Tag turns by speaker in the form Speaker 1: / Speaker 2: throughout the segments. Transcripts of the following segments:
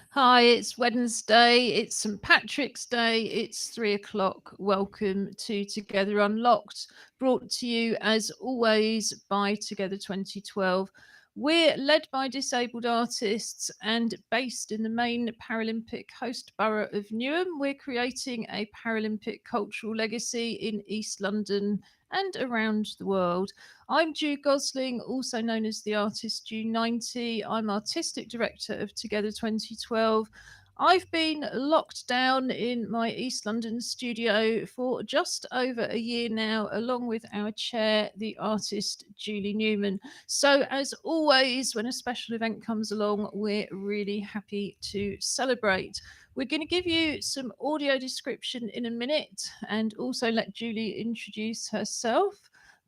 Speaker 1: Hi, it's Wednesday. It's St. Patrick's Day. It's 3 o'clock. Welcome to Together Unlocked, brought to you as always by Together 2012. We're led by disabled artists and based in the main Paralympic host borough of Newham. We're creating a Paralympic cultural legacy in East London and around the world. I'm Jude Gosling, also known as the artist June90. I'm artistic director of Together 2012. I've been locked down in my East London studio for just over a year now, along with our chair, the artist Julie Newman. So, as always, when a special event comes along, we're really happy to celebrate. We're going to give you some audio description in a minute and also let Julie introduce herself.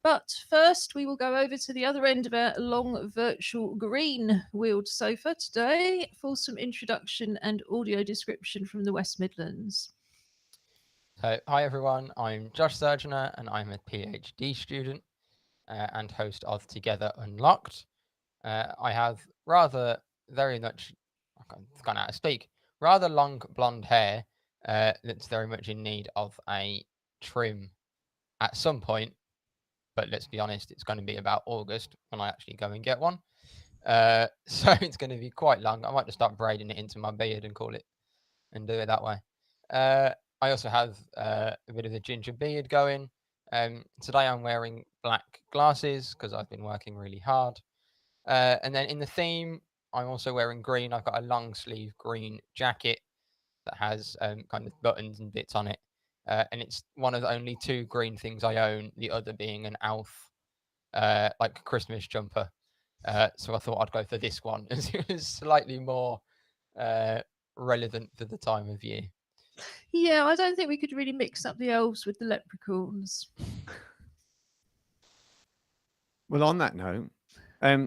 Speaker 1: But first, we will go over to the other end of our long virtual green wheeled sofa today for some introduction and audio description from the West Midlands.
Speaker 2: So, hi everyone, I'm Josh Surgener and I'm a PhD student and host of Together Unlocked. I have very much, I've gone out of speak, rather long blonde hair that's very much in need of a trim at some point, but let's be honest, it's going to be about August when I actually go and get one. So it's going to be quite long. I might just start braiding it into my beard and call it and do it that way. Uh, I also have a bit of a ginger beard going. Today I'm wearing black glasses because I've been working really hard. And then in the theme, I'm also wearing green. I've got a long sleeve green jacket that has kind of buttons and bits on it. And it's one of the only two green things I own, the other being an Alf like Christmas jumper. So I thought I'd go for this one as it was slightly more uh, relevant for the time of year.
Speaker 1: Yeah, I don't think we could really mix up the elves with the leprechauns.
Speaker 3: Well, on that note,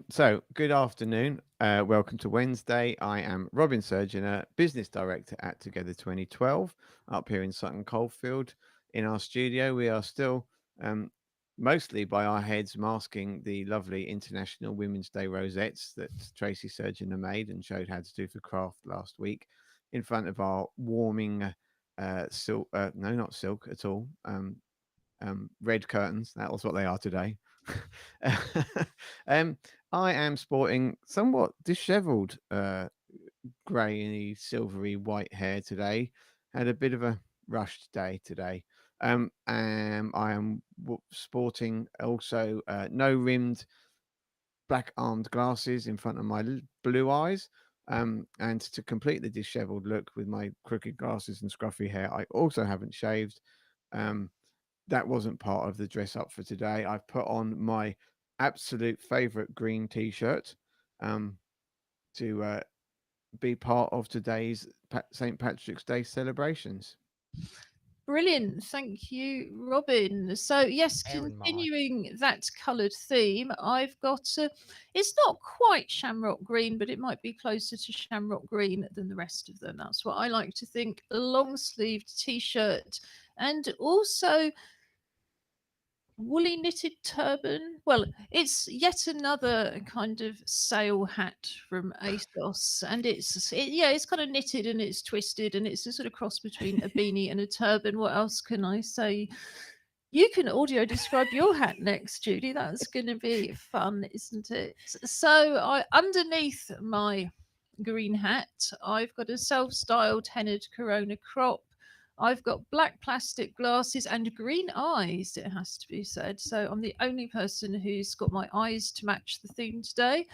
Speaker 3: so good afternoon. Welcome to Wednesday. I am Robin Surgener, Business Director at Together 2012, up here in Sutton Coldfield. In our studio, we are still mostly by our heads masking the lovely International Women's Day rosettes that Tracy Surgener made and showed how to do for craft last week in front of our warming silk, no, not silk at all, red curtains. That was what they are today. um, I am sporting somewhat dishevelled grey, silvery white hair today. Had a bit of a rushed day today. I am sporting also no rimmed black armed glasses in front of my blue eyes. And to complete the dishevelled look with my crooked glasses and scruffy hair, I also haven't shaved. Um, that wasn't part of the dress up for today. I've put on my absolute favorite green t-shirt to be part of today's St. Patrick's Day celebrations.
Speaker 1: Brilliant. Thank you, Robin. So, yes,
Speaker 2: Bear in mind,
Speaker 1: continuing that coloured theme, I've got it's not quite shamrock green, but it might be closer to shamrock green than the rest of them. That's what I like to think. A long sleeved t shirt and also woolly knitted turban. Well, it's yet another kind of sail hat from ASOS, and it's kind of knitted and it's twisted and it's a sort of cross between a beanie and a turban. What else can I say? You can audio describe your hat next, Judy. That's going to be fun, isn't it? So, I underneath my green hat, I've got a self-styled hennaed Corona crop. I've got black plastic glasses and green eyes, it has to be said. So I'm the only person who's got my eyes to match the theme today.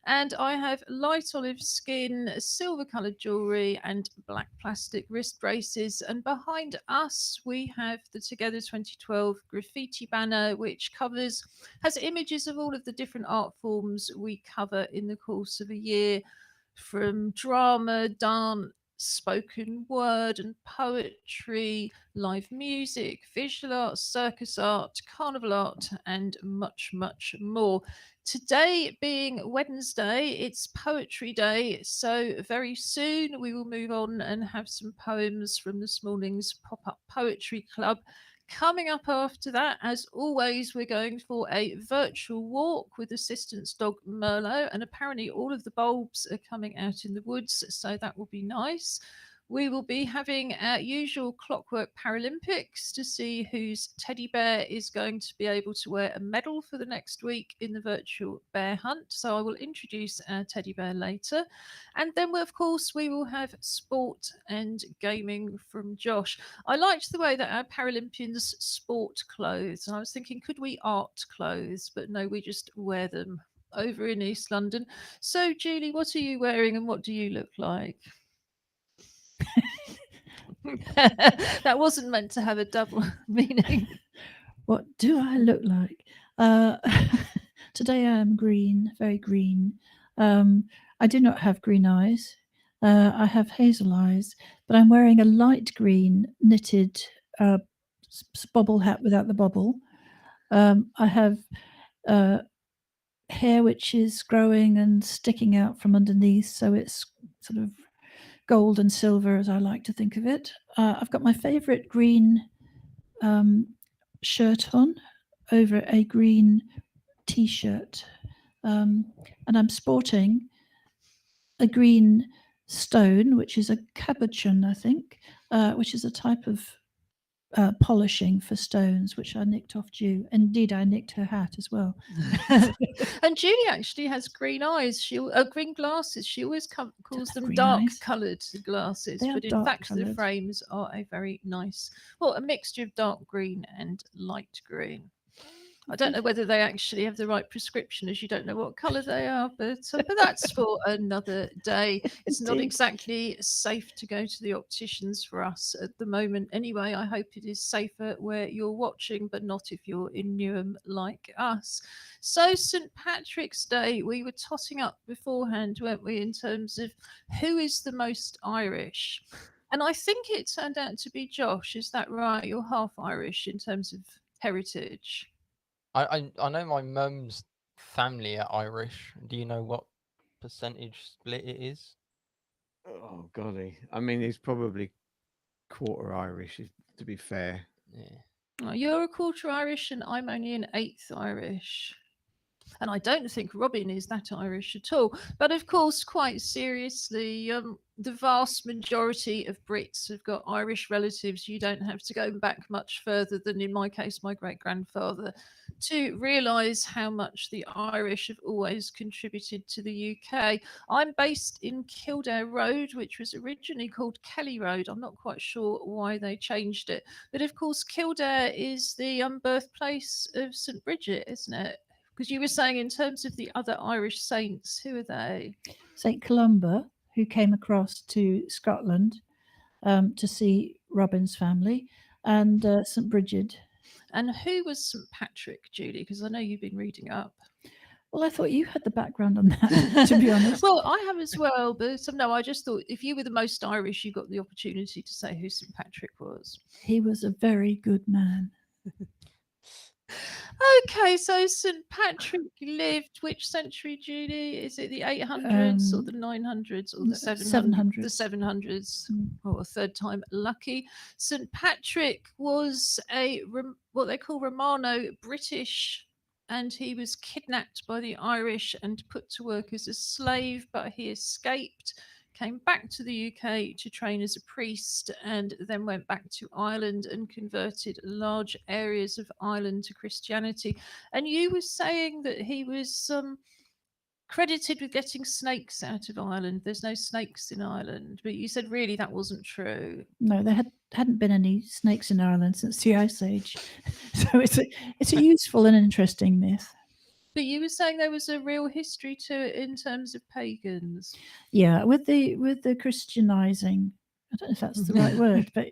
Speaker 1: And I have light olive skin, silver coloured jewellery, and black plastic wrist braces. And behind us, we have the Together 2012 graffiti banner, which has images of all of the different art forms we cover in the course of a year, from drama, dance, spoken word and poetry, live music, visual art, circus art, carnival art, and much, much more. Today being Wednesday, it's Poetry Day, so very soon we will move on and have some poems from this morning's pop up poetry club Coming up after that, as always, we're going for a virtual walk with assistance dog Merlot, and apparently all of the bulbs are coming out in the woods, so that will be nice. We will be having our usual Clockwork Paralympics to see whose teddy bear is going to be able to wear a medal for the next week in the virtual bear hunt. So I will introduce our teddy bear later. And then, of course, we will have sport and gaming from Josh. I liked the way that our Paralympians sport clothes. And I was thinking, could we art clothes? But no, we just wear them over in East London. So, Julie, what are you wearing and what do you look like? That wasn't meant to have a double meaning.
Speaker 4: What do I look like? Today I am green, very green. I do not have green eyes. I have hazel eyes, but I'm wearing a light green knitted bobble hat without the bobble. I have hair which is growing and sticking out from underneath, so it's sort of gold and silver, as I like to think of it. I've got my favourite green shirt on over a green t-shirt, and I'm sporting a green stone, which is a cabochon, I think, which is a type of polishing for stones, which I nicked off Jew. Indeed, I nicked her hat as well.
Speaker 1: And Julie actually has green eyes. Green glasses. She always calls them
Speaker 4: green
Speaker 1: dark
Speaker 4: eyes.
Speaker 1: coloured glasses,
Speaker 4: They are
Speaker 1: but in
Speaker 4: dark
Speaker 1: fact the
Speaker 4: coloured.
Speaker 1: frames are a very nice, well, a mixture of dark green and light green. I don't know whether they actually have the right prescription, as you don't know what colour they are, but that's for another day. It's not
Speaker 4: Indeed.
Speaker 1: exactly safe to go to the opticians for us at the moment. Anyway, I hope it is safer where you're watching, but not if you're in Newham like us. So, St. Patrick's Day, we were totting up beforehand, weren't we, in terms of who is the most Irish? And I think it turned out to be Josh. Is that right? You're half Irish in terms of heritage.
Speaker 2: I know my mum's family are Irish. Do you know what percentage split it is?
Speaker 3: Oh golly, I mean, he's probably quarter Irish, to be fair.
Speaker 2: Yeah.
Speaker 1: Oh, you're a quarter Irish and I'm only an eighth Irish. And I don't think Robin is that Irish at all. But of course, quite seriously, the vast majority of Brits have got Irish relatives. You don't have to go back much further than, in my case, my great grandfather, to realise how much the Irish have always contributed to the UK. I'm based in Kildare Road, which was originally called Kelly Road. I'm not quite sure why they changed it. But of course, Kildare is the birthplace of St. Bridget, isn't it? Because you were saying in terms of the other Irish saints, who are they?
Speaker 4: St. Columba, who came across to Scotland to see Robin's family, and St. Bridget.
Speaker 1: And who was St. Patrick, Julie? Because I know you've been reading up.
Speaker 4: Well, I thought you had the background on that, to be honest.
Speaker 1: Well, I have as well, but no, I just thought if you were the most Irish, you got the opportunity to say who St. Patrick was.
Speaker 4: He was a very good man.
Speaker 1: Okay, so St. Patrick lived which century, Julie? Is it the 800s or the 900s or the 700s? The 700s. Oh, a third time lucky. St. Patrick was what they call Romano-British, and he was kidnapped by the Irish and put to work as a slave, but he escaped, came back to the UK to train as a priest, and then went back to Ireland and converted large areas of Ireland to Christianity. And you were saying that he was credited with getting snakes out of Ireland. There's no snakes in Ireland, but you said really that wasn't true.
Speaker 4: No, there hadn't been any snakes in Ireland since the Ice Age, so it's a useful and interesting myth.
Speaker 1: But you were saying there was a real history to it in terms of pagans.
Speaker 4: Yeah, with the Christianizing, I don't know if that's the right word, but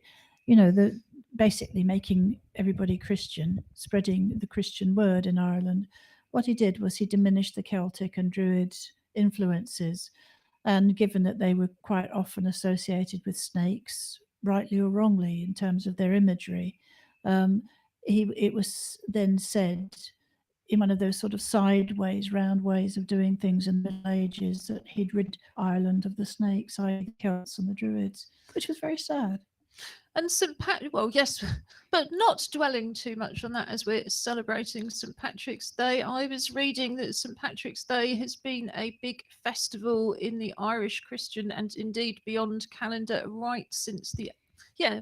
Speaker 4: the basically making everybody Christian, spreading the Christian word in Ireland. What he did was he diminished the Celtic and Druid influences, and given that they were quite often associated with snakes, rightly or wrongly, in terms of their imagery, it was then said in one of those sort of sideways, round ways of doing things in the Middle Ages that he'd rid Ireland of the snakes, i.e. the Celts and the Druids, which was very sad.
Speaker 1: And St. Patrick, well, yes, but not dwelling too much on that as we're celebrating St. Patrick's Day. I was reading that St. Patrick's Day has been a big festival in the Irish Christian and indeed beyond calendar right since it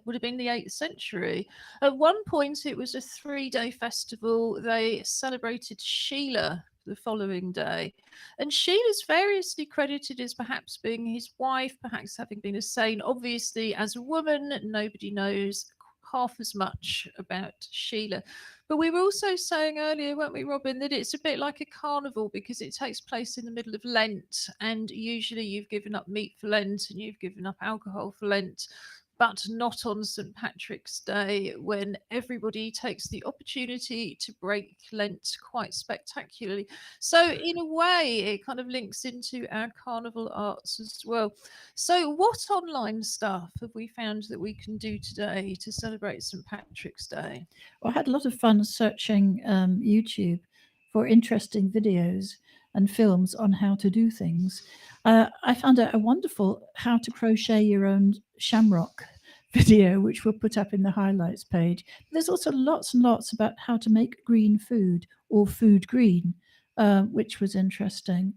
Speaker 1: would have been the 8th century. At one point, it was a 3-day festival. They celebrated Sheila the following day. And Sheila's variously credited as perhaps being his wife, perhaps having been a saint. Obviously, as a woman, nobody knows half as much about Sheila. But we were also saying earlier, weren't we, Robin, that it's a bit like a carnival because it takes place in the middle of Lent. And usually you've given up meat for Lent and you've given up alcohol for Lent, but not on St. Patrick's Day, when everybody takes the opportunity to break Lent quite spectacularly. So, in a way, it kind of links into our carnival arts as well. So, what online stuff have we found that we can do today to celebrate St. Patrick's Day?
Speaker 4: Well, I had a lot of fun searching YouTube for interesting videos and films on how to do things. I found a wonderful how to crochet your own shamrock video, which we'll put up in the highlights page. There's also lots and lots about how to make green food or food green, which was interesting.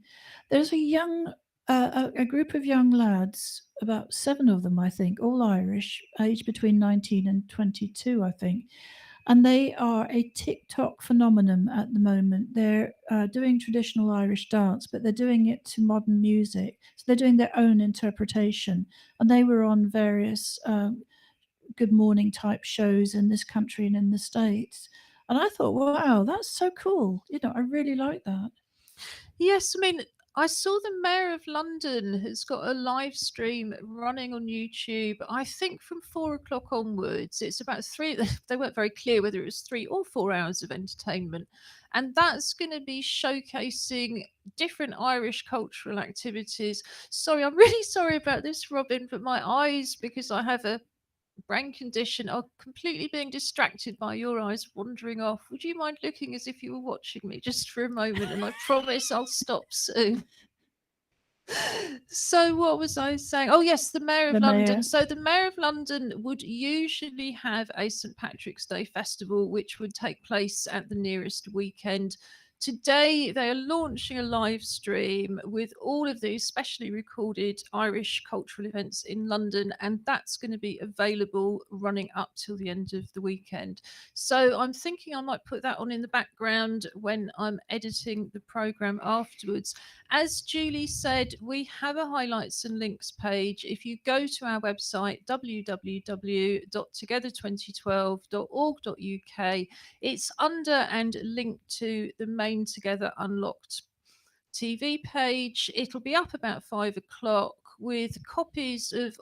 Speaker 4: There's a group of young lads, about 7 of them, I think, all Irish, aged between 19 and 22, I think. And they are a TikTok phenomenon at the moment. They're doing traditional Irish dance, but they're doing it to modern music. So they're doing their own interpretation. And they were on various Good Morning type shows in this country and in the States. And I thought, wow, that's so cool. I really like that.
Speaker 1: Yes, I mean, I saw the Mayor of London has got a live stream running on YouTube, I think from 4 o'clock onwards. It's about 3, they weren't very clear whether it was 3 or 4 hours of entertainment. And that's going to be showcasing different Irish cultural activities. Sorry, I'm really sorry about this, Robin, but my eyes, because I have a brain condition, are completely being distracted by your eyes wandering off. Would you mind looking as if you were watching me just for a moment? And I promise I'll stop soon. So what was I saying? Oh yes, the Mayor of
Speaker 4: The
Speaker 1: London.
Speaker 4: mayor.
Speaker 1: So the Mayor of London would usually have a St. Patrick's Day festival, which would take place at the nearest weekend. Today, they are launching a live stream with all of these specially recorded Irish cultural events in London, and that's going to be available running up till the end of the weekend. So I'm thinking I might put that on in the background when I'm editing the programme afterwards. As Julie said, we have a highlights and links page. If you go to our website, www.together2012.org.uk, it's under and linked to the main Together Unlocked TV page. It'll be up about 5 o'clock with copies of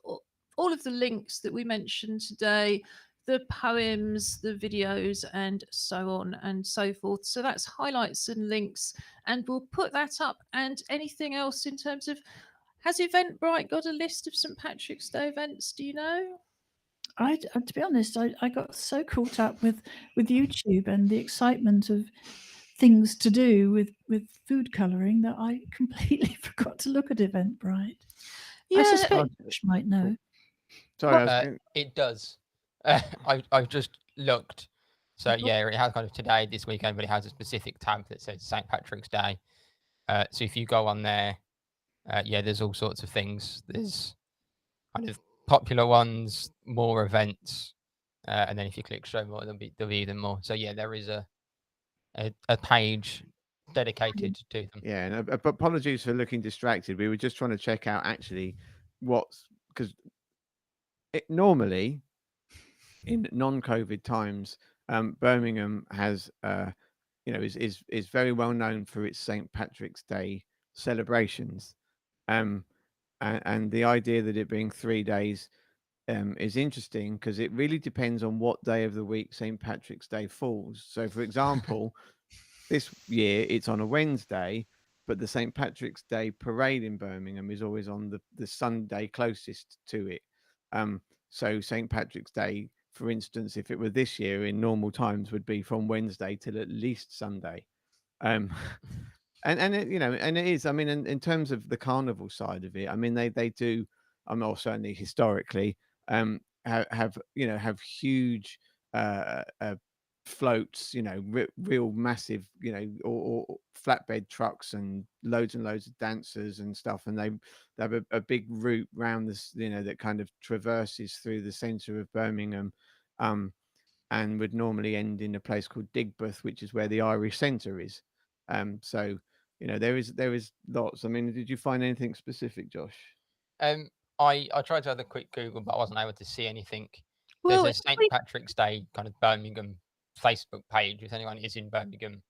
Speaker 1: all of the links that we mentioned today, the poems, the videos, and so on and so forth. So that's highlights and links, and we'll put that up. And anything else in terms of, has Eventbrite got a list of St. Patrick's Day events? Do you know?
Speaker 4: To be honest, I got so caught up with YouTube and the excitement of things to do with food colouring that I completely forgot to look at Eventbrite. I suspect Josh might know.
Speaker 3: Sorry,
Speaker 2: it does. I've just looked. So yeah, it has kind of today, this weekend, but it has a specific tab that says St. Patrick's Day. So if you go on there, there's all sorts of things. There's kind of popular ones, more events, and then if you click show more, there'll be even more. So yeah, there is a page dedicated to them.
Speaker 3: Yeah, and apologies for looking distracted. We were just trying to check out actually because normally in non-COVID times, Birmingham has is very well known for its St. Patrick's Day celebrations, and the idea that it being 3 days is interesting because it really depends on what day of the week St. Patrick's Day falls. So, for example, this year it's on a Wednesday, but the St. Patrick's Day parade in Birmingham is always on the Sunday closest to it. So St. Patrick's Day, for instance, if it were this year in normal times, would be from Wednesday till at least Sunday. And it, and it is. I mean, in terms of the carnival side of it, I mean, they do. Or certainly historically, have huge floats, real massive, or flatbed trucks and loads of dancers and stuff, and they have a big route round this, that kind of traverses through the centre of Birmingham, um, and would normally end in a place called Digbeth, which is where the Irish Centre is. So there is lots. I mean, did you find anything specific, Josh?
Speaker 2: Um, I tried to have a quick Google, but I wasn't able to see anything. There's
Speaker 1: Well,
Speaker 2: a St. Patrick's Day kind of Birmingham Facebook page. If anyone is in Birmingham,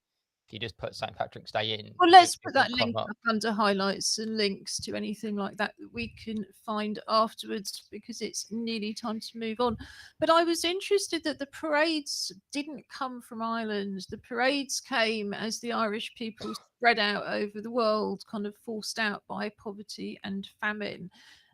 Speaker 2: if you just put St. Patrick's Day in,
Speaker 1: let's
Speaker 2: it
Speaker 1: put
Speaker 2: will
Speaker 1: that
Speaker 2: come
Speaker 1: link
Speaker 2: up.
Speaker 1: up under highlights and links to anything like that that we can find afterwards, because it's nearly time to move on. But I was interested that the parades didn't come from Ireland. The parades came as the Irish people spread out over the world, kind of forced out by poverty and famine.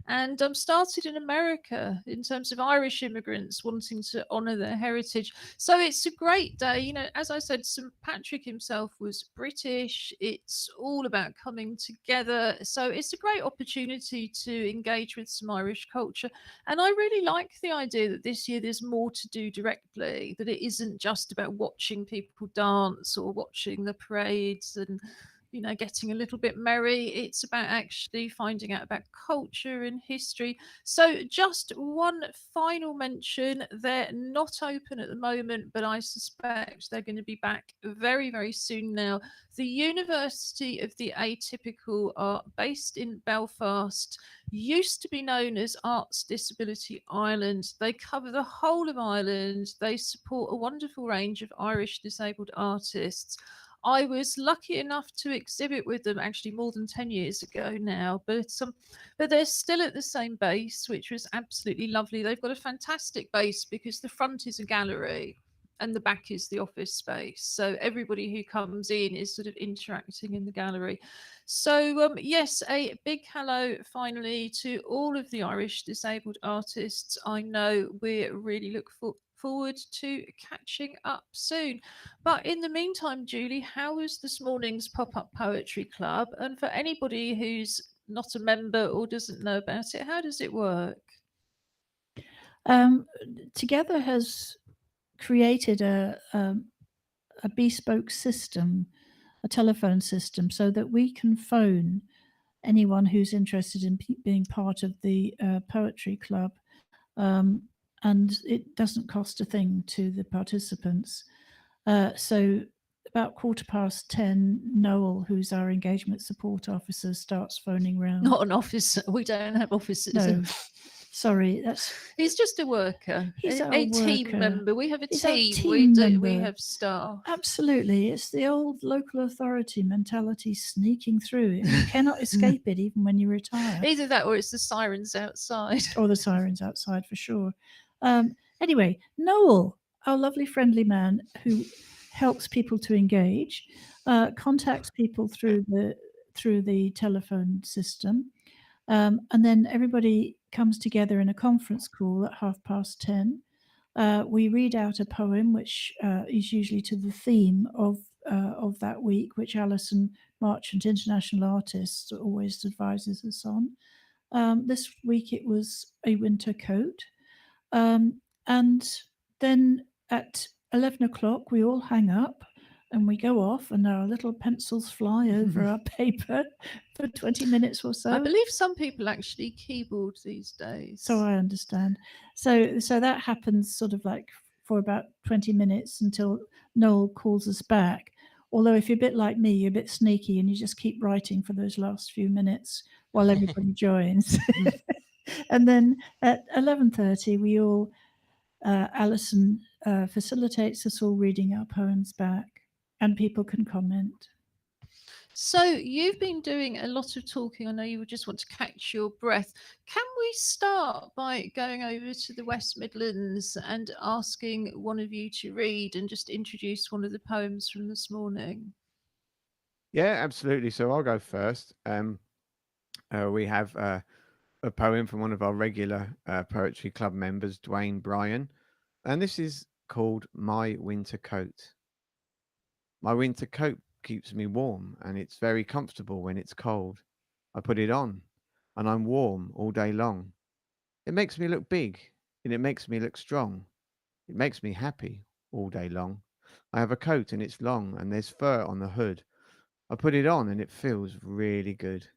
Speaker 1: And started in America in terms of Irish immigrants wanting to honour their heritage. So it's a great day. As I said, St. Patrick himself was British. It's all about coming together. So it's a great opportunity to engage with some Irish culture. And I really like the idea that this year there's more to do directly, that it isn't just about watching people dance or watching the parades and getting a little bit merry. It's about actually finding out about culture and history. So, just one final mention, they're not open at the moment, but I suspect they're going to be back very, very soon now. The University of the Atypical are based in Belfast, used to be known as Arts Disability Ireland. They cover the whole of Ireland. They support a wonderful range of Irish disabled artists. I was lucky enough to exhibit with them actually more than 10 years ago now, but they're still at the same base, which was absolutely lovely. They've got a fantastic base because the front is a gallery and the back is the office space. So everybody who comes in is sort of interacting in the gallery. So, yes, a big hello finally to all of the Irish disabled artists. I know we really look forward to catching up soon. But in the meantime, Julie, how was this morning's Pop Up Poetry Club? And for anybody who's not a member or doesn't know about it, how does it work?
Speaker 4: Together has created a bespoke system, a telephone system, so that we can phone anyone who's interested in being part of the poetry club. And it doesn't cost a thing to the participants. So about 10:15, Noel, who's our engagement support officer, starts phoning round.
Speaker 1: Not an officer. We don't have officers.
Speaker 4: No, sorry,
Speaker 1: He's just a worker.
Speaker 4: He's our
Speaker 1: team
Speaker 4: worker.
Speaker 1: member. We have a
Speaker 4: He's our
Speaker 1: team.
Speaker 4: team
Speaker 1: We
Speaker 4: member.
Speaker 1: have staff.
Speaker 4: Absolutely. It's the old local authority mentality sneaking through. You cannot escape it even when you retire.
Speaker 1: Either that or it's the sirens outside.
Speaker 4: Or the sirens outside for sure. Anyway, Noel, our lovely friendly man who helps people to engage, contacts people through the telephone system, and then everybody comes together in a conference call at 10:30. We read out a poem, which is usually to the theme of that week, which Alison Marchant, international artist, always advises us on. This week it was A Winter Coat. And then at 11 o'clock, we all hang up and we go off, and our little pencils fly over our paper for 20 minutes or so.
Speaker 1: I believe some people actually keyboard these days.
Speaker 4: So I understand. So that happens sort of like for about 20 minutes until Noel calls us back. Although if you're a bit like me, you're a bit sneaky and you just keep writing for those last few minutes while everybody joins. And then at 11:30, we all, Alison facilitates us all reading our poems back, and people can comment.
Speaker 1: So you've been doing a lot of talking. I know you would just want to catch your breath. Can we start by going over to the West Midlands and asking one of you to read and just introduce one of the poems from this morning?
Speaker 3: Yeah, absolutely. So I'll go first. We have a poem from one of our regular poetry club members, Dwayne Bryan, and this is called My Winter Coat. My winter coat keeps me warm, and it's very comfortable when it's cold. I put it on, and I'm warm all day long. It makes me look big, and it makes me look strong. It makes me happy all day long. I have a coat and it's long and there's fur on the hood. I put it on and it feels really good.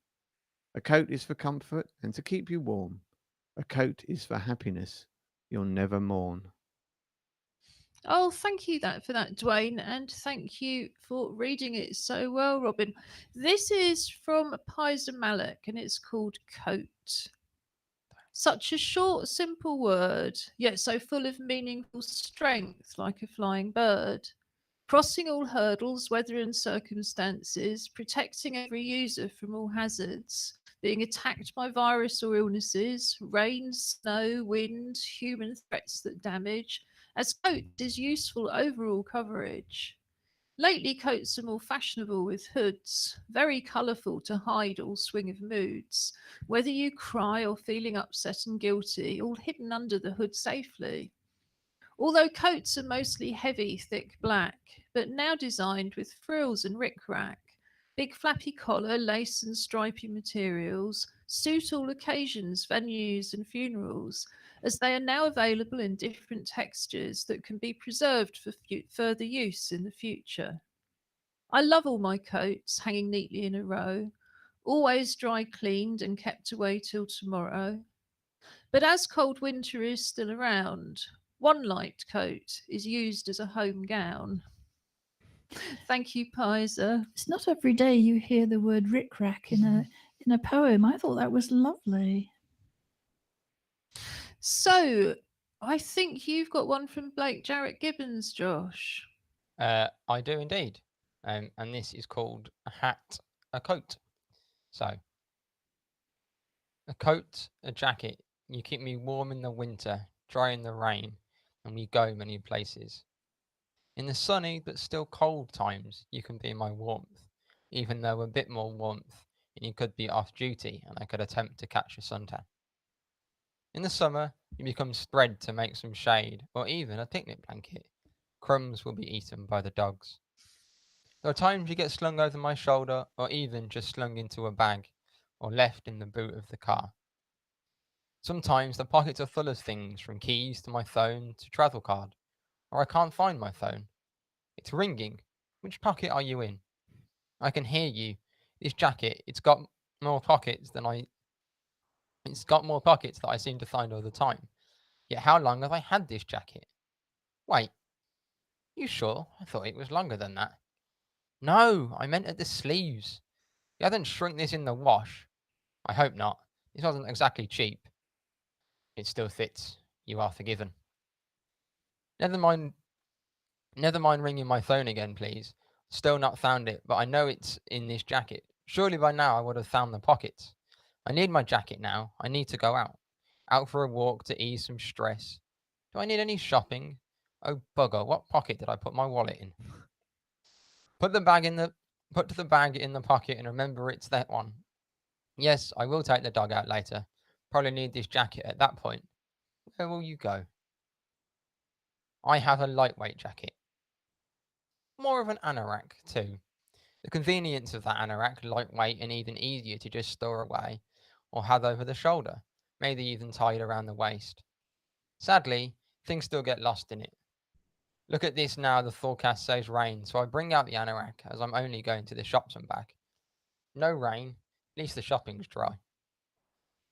Speaker 3: A coat is for comfort and to keep you warm. A coat is for happiness. You'll never mourn.
Speaker 1: Oh, thank you for that, Dwayne, and thank you for reading it so well, Robin. This is from Pizer Malik, and it's called Coat. Such a short, simple word, yet so full of meaningful strength, like a flying bird. Crossing all hurdles, weather and circumstances, protecting every user from all hazards, being attacked by virus or illnesses, rain, snow, wind, human threats that damage, as coat is useful overall coverage. Lately, coats are more fashionable with hoods, very colourful to hide all swing of moods. Whether you cry or feeling upset and guilty, all hidden under the hood safely. Although coats are mostly heavy, thick black, but now designed with frills and rickrack, big flappy collar, lace and stripy materials, suit all occasions, venues and funerals, as they are now available in different textures that can be preserved for further use in the future. I love all my coats hanging neatly in a row, always dry cleaned and kept away till tomorrow. But as cold winter is still around, one light coat is used as a home gown. Thank you, Pizer.
Speaker 4: It's not every day you hear the word rickrack in a poem. I thought that was lovely.
Speaker 1: So, I think you've got one from Blake Jarrett Gibbons, Josh.
Speaker 2: I do indeed. And this is called a hat, a coat. So, a coat, a jacket. You keep me warm in the winter, dry in the rain, and we go many places. In the sunny but still cold times, you can be my warmth, even though a bit more warmth, and you could be off duty, and I could attempt to catch a suntan. In the summer, you become spread to make some shade, or even a picnic blanket. Crumbs will be eaten by the dogs. There are times you get slung over my shoulder, or even just slung into a bag, or left in the boot of the car. Sometimes the pockets are full of things, from keys to my phone to travel card, or I can't find my phone. It's ringing. Which pocket are you in? I can hear you. This jacket, it's got more pockets that I seem to find all the time. Yet how long have I had this jacket? Wait, you sure? I thought it was longer than that. No, I meant at the sleeves. You hadn't shrunk this in the wash. I hope not. This wasn't exactly cheap. It still fits. You are forgiven. Never mind ringing my phone again, please. Still not found it, but I know it's in this jacket. Surely by now I would have found the pockets. I need my jacket now. I need to go out. Out for a walk to ease some stress. Do I need any shopping? Oh bugger, what pocket did I put my wallet in? Put the bag in the pocket and remember it's that one. Yes, I will take the dog out later. Probably need this jacket at that point. Where will you go? I have a lightweight jacket. More of an anorak, too. The convenience of that anorak, lightweight and even easier to just store away or have over the shoulder, maybe even tied around the waist. Sadly, things still get lost in it. Look at this now, the forecast says rain, so I bring out the anorak as I'm only going to the shops and back. No rain, at least the shopping's dry.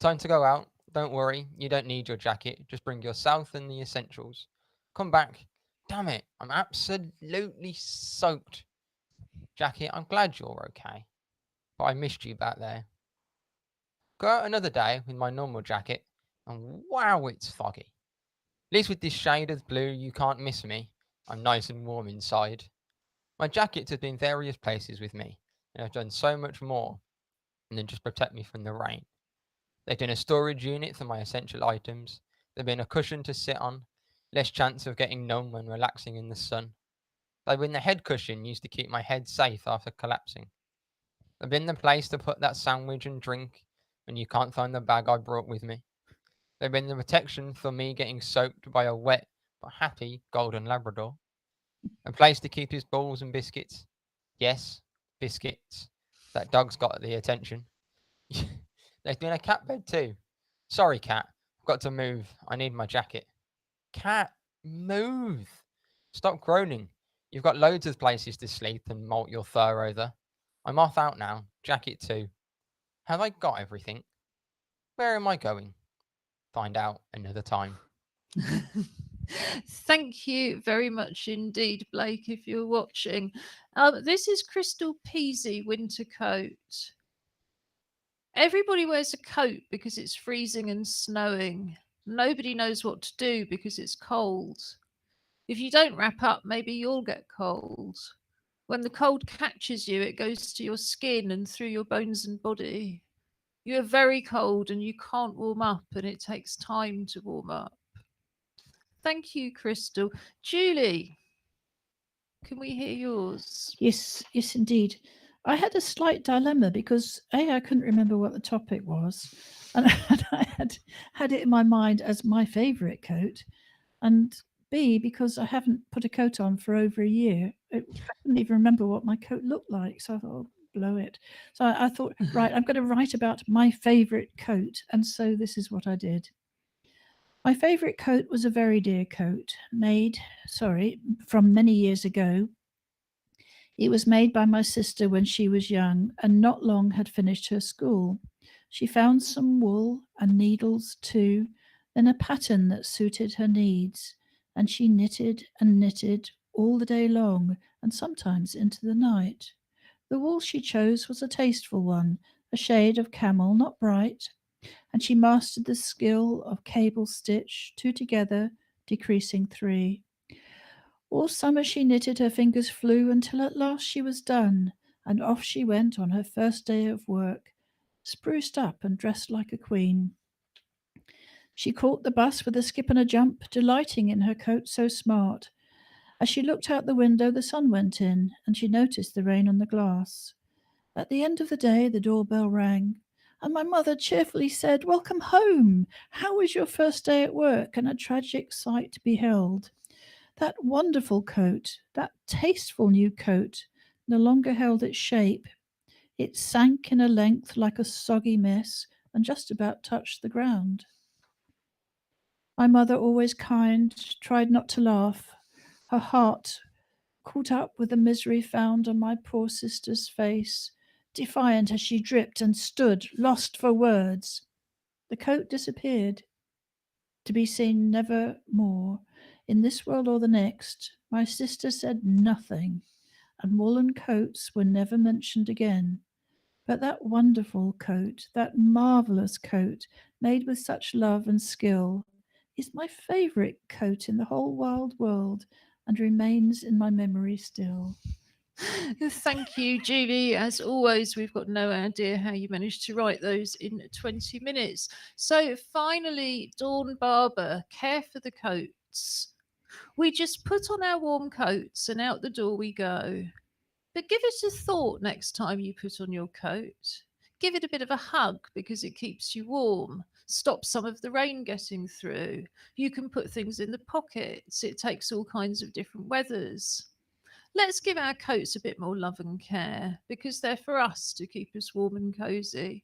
Speaker 2: Time to go out. Don't worry, you don't need your jacket, just bring yourself and the essentials. Come back. Damn it, I'm absolutely soaked. Jacket, I'm glad you're okay, but I missed you back there. Go out another day with my normal jacket, and wow, it's foggy. At least with this shade of blue, you can't miss me. I'm nice and warm inside. My jackets have been various places with me, and have done so much more than just protect me from the rain. They've been a storage unit for my essential items. They've been a cushion to sit on, less chance of getting numb when relaxing in the sun. They've been the head cushion used to keep my head safe after collapsing. They've been the place to put that sandwich and drink when you can't find the bag I brought with me. They've been the protection for me getting soaked by a wet but happy golden Labrador. A place to keep his balls and biscuits. Yes, biscuits. That dog's got the attention. There's been a cat bed too. Sorry, cat. Got to move. I need my jacket. Cat, move. Stop groaning. You've got loads of places to sleep and molt your fur over. I'm off out now. Jacket too. Have I got everything? Where am I going? Find out another time.
Speaker 1: Thank you very much indeed, Blake, if you're watching. This is Crystal Peasy winter coat. Everybody wears a coat because it's freezing and snowing. Nobody knows what to do because it's cold. If you don't wrap up, maybe you'll get cold. When the cold catches you, it goes to your skin and through your bones and body. You are very cold and you can't warm up, and it takes time to warm up. Thank you, Crystal. Julie, can we hear yours?
Speaker 4: Yes, indeed. I had a slight dilemma because I couldn't remember what the topic was, and I had it in my mind as my favourite coat, and B, because I haven't put a coat on for over a year. I couldn't even remember what my coat looked like, so I thought, oh, blow it. So I thought, right, I'm going to write about my favourite coat, and so this is what I did. My favourite coat was a very dear coat, from many years ago. It was made by my sister when she was young and not long had finished her school. She found some wool and needles too, then a pattern that suited her needs, and she knitted and knitted all the day long and sometimes into the night. The wool she chose was a tasteful one, a shade of camel, not bright, and she mastered the skill of cable stitch, 2 together, decreasing 3. All summer she knitted, her fingers flew, until at last she was done, and off she went on her first day of work, spruced up and dressed like a queen. She caught the bus with a skip and a jump, delighting in her coat so smart. As she looked out the window, the sun went in, and she noticed the rain on the glass. At the end of the day, the doorbell rang, and my mother cheerfully said, "Welcome home. How was your first day at work?" And a tragic sight beheld. That wonderful coat, that tasteful new coat, no longer held its shape. It sank in a length like a soggy mess and just about touched the ground. My mother, always kind, tried not to laugh. Her heart caught up with the misery found on my poor sister's face, defiant as she dripped and stood, lost for words. The coat disappeared, to be seen never more. In this world or the next, my sister said nothing, and woolen coats were never mentioned again. But that wonderful coat, that marvellous coat, made with such love and skill, is my favourite coat in the whole wide world, and remains in my memory still.
Speaker 1: Thank you, Julie. As always, we've got no idea how you managed to write those in 20 minutes. So finally, Dawn Barber, care for the coats. We just put on our warm coats and out the door we go. But give it a thought next time you put on your coat. Give it a bit of a hug because it keeps you warm. Stop some of the rain getting through. You can put things in the pockets. It takes all kinds of different weathers. Let's give our coats a bit more love and care because they're for us to keep us warm and cosy.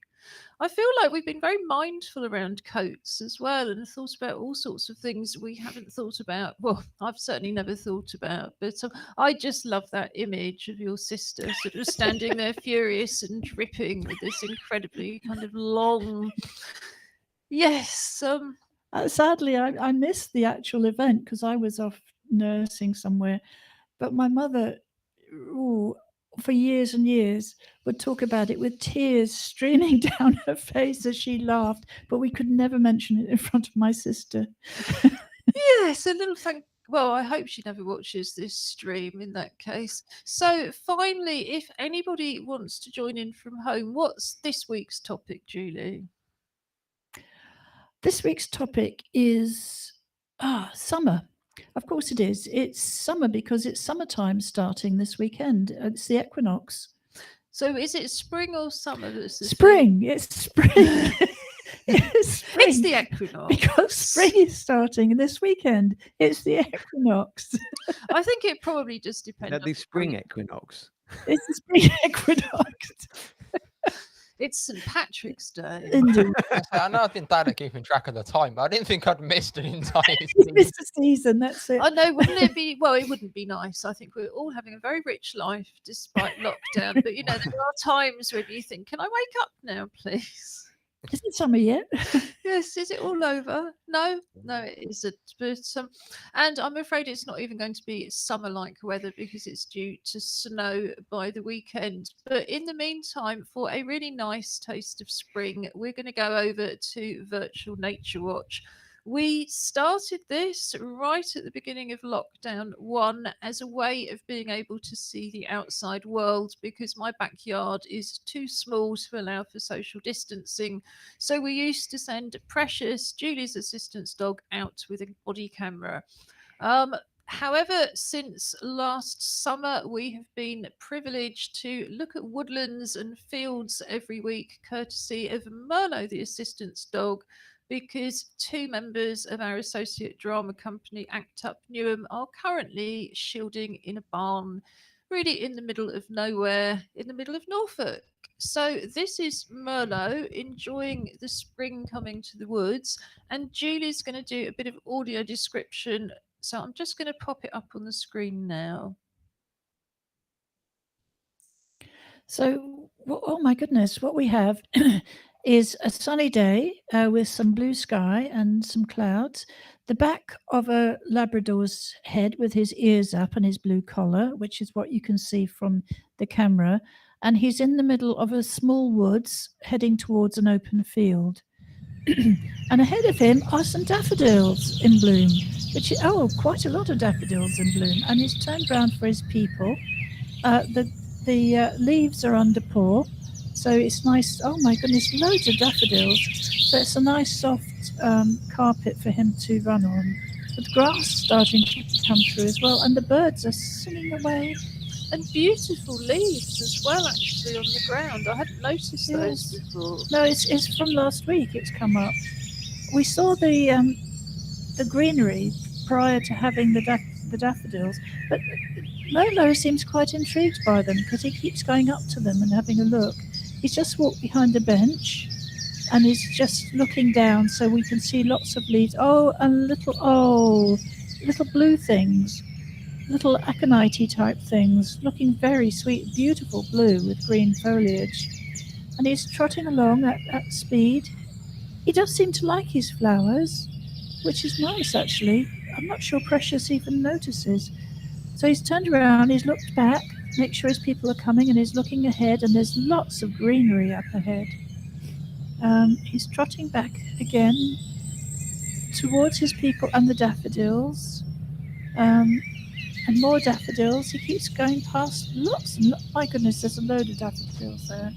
Speaker 1: I feel like we've been very mindful around coats as well and thought about all sorts of things we haven't thought about. Well, I've certainly never thought about, but I just love that image of your sister sort of standing there furious and dripping with this incredibly kind of long. Yes.
Speaker 4: Sadly, I missed the actual event because I was off nursing somewhere. But my mother, for years and years, would talk about it with tears streaming down her face as she laughed, but we could never mention it in front of my sister.
Speaker 1: Yes, a little thank. Well, I hope she never watches this stream in that case. So finally, if anybody wants to join in from home, what's this week's topic, Julie?
Speaker 4: This week's topic is summer. Of course it is. It's summer because it's summertime starting this weekend. It's the equinox.
Speaker 1: So is it spring or summer that's the
Speaker 4: spring? It's spring. It's spring.
Speaker 1: It's the equinox.
Speaker 4: Because spring is starting this weekend. It's the equinox.
Speaker 1: I think it probably just depends.
Speaker 3: Is that the spring equinox?
Speaker 4: It's the spring equinox.
Speaker 1: It's St. Patrick's Day.
Speaker 4: Indeed.
Speaker 2: I know I've been bad at keeping track of the time, but I didn't think I'd missed an entire
Speaker 4: It's
Speaker 2: season.
Speaker 4: Mr. Season, that's it.
Speaker 1: I know, wouldn't it be? Well, it wouldn't be nice. I think we're all having a very rich life despite lockdown. But there are times when you think, "Can I wake up now, please?"
Speaker 4: Isn't summer yet?
Speaker 1: Yes, is it all over? No, it isn't. But and I'm afraid it's not even going to be summer-like weather because it's due to snow by the weekend. But in the meantime, for a really nice taste of spring, we're going to go over to Virtual Nature Watch. We started this right at the beginning of lockdown 1 as a way of being able to see the outside world because my backyard is too small to allow for social distancing. So we used to send Precious, Julie's assistant's dog, out with a body camera. However, since last summer, we have been privileged to look at woodlands and fields every week, courtesy of Merlo, the assistant's dog, because 2 members of our associate drama company, Act Up Newham, are currently shielding in a barn, really in the middle of nowhere, in the middle of Norfolk. So this is Merlo enjoying the spring coming to the woods, and Julie's going to do a bit of audio description. So I'm just going to pop it up on the screen now.
Speaker 4: So, oh my goodness, what we have is a sunny day with some blue sky and some clouds. The back of a Labrador's head with his ears up and his blue collar, which is what you can see from the camera. And he's in the middle of a small woods heading towards an open field. And ahead of him are some daffodils in bloom, quite a lot of daffodils in bloom. And he's turned round for his people. The leaves are under pour, so it's nice. Oh my goodness, loads of daffodils. So it's a nice soft carpet for him to run on. With grass starting to come through as well, and the birds are singing away.
Speaker 1: And beautiful leaves as well, actually, on the ground. I hadn't noticed those before.
Speaker 4: No, it's from last week. It's come up. We saw the greenery prior to having the daffodils, but Merlo seems quite intrigued by them because he keeps going up to them and having a look. He's just walked behind a bench and he's just looking down so we can see lots of leaves. Oh, and little blue things, little aconite type things, looking very sweet, beautiful blue with green foliage. And he's trotting along at speed. He does seem to like his flowers, which is nice actually. I'm not sure Precious even notices. So he's turned around, he's looked back, make sure his people are coming, and he's looking ahead, and there's lots of greenery up ahead. He's trotting back again towards his people and the daffodils, and more daffodils. He keeps going past lots. My goodness, there's a load of daffodils there.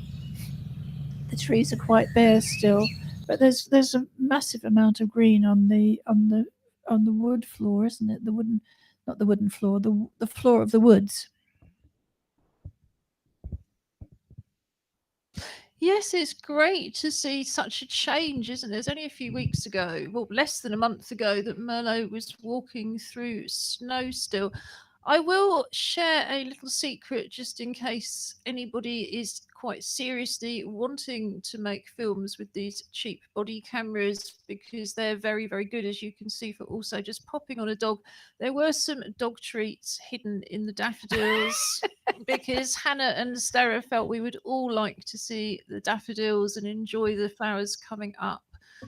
Speaker 4: The trees are quite bare still, but there's a massive amount of green on the wood floor, isn't it? Not the wooden floor, the floor of the woods.
Speaker 1: Yes, it's great to see such a change, isn't it? There's only a few weeks ago, well, less than a month ago, that Merlo was walking through snow still. I will share a little secret just in case anybody is quite seriously wanting to make films with these cheap body cameras, because they're very, very good, as you can see, for also just popping on a dog. There were some dog treats hidden in the daffodils because Hannah and Sarah felt we would all like to see the daffodils and enjoy the flowers coming up.